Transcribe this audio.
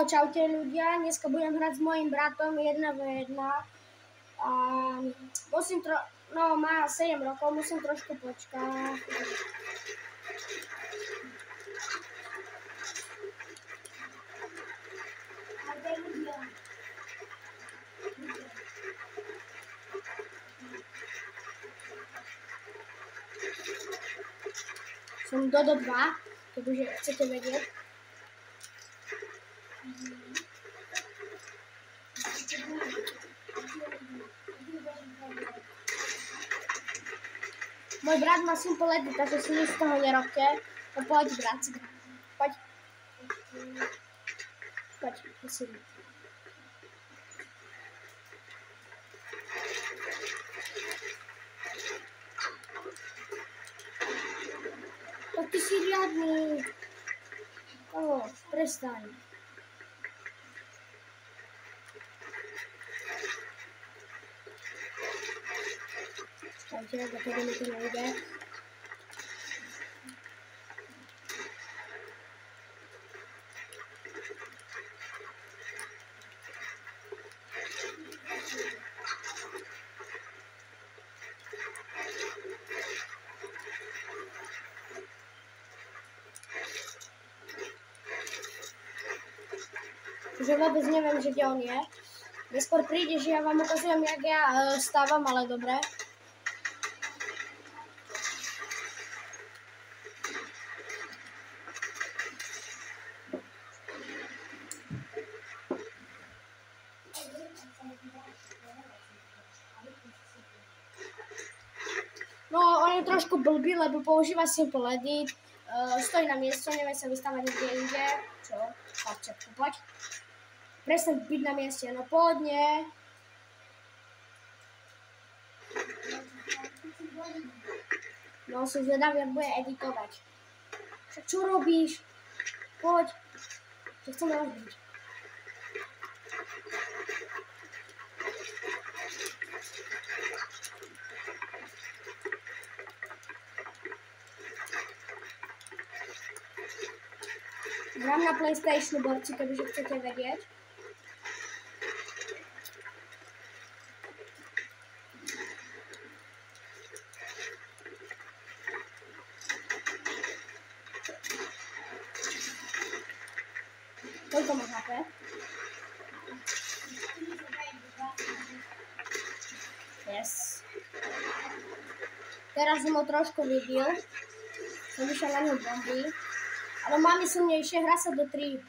Čaute ľudia, dneska budem hrať s mojím bratom 1v1 a má 7 rokov, musím trošku počkať. Som Dodo 2, kebyže chcete vedieť. Môj brat má simple edit, takže si nič z toho nerobte. No poď, brat, si hrať. Poď. Poď, musím. Tak ty si riadný. Prestaň. Čekajte, dokud mi to nejde. Že vôbec neviem, že kde on je. Neskôr príde, že ja vám ukazujem, jak ja stávam, ale dobre. No, on je trošku blbý, lebo používa simple edit. Stojí na mieste, nevie sa vystávať nikde inde. Čo? Chlapček, poď. Prestaň byť na mieste, no poďne. No, som zvedavý, jak bude editovať. Však čo robíš? Poď. Čo chceme robiť? Hrám na PlayStationu, borci, kebyže chcete vedieť. Koľko má HP? Yes. Teraz som ho trošku vybil. Som vyšiel na ňu bomby. Ale máme silnejšie, hra sa do 3.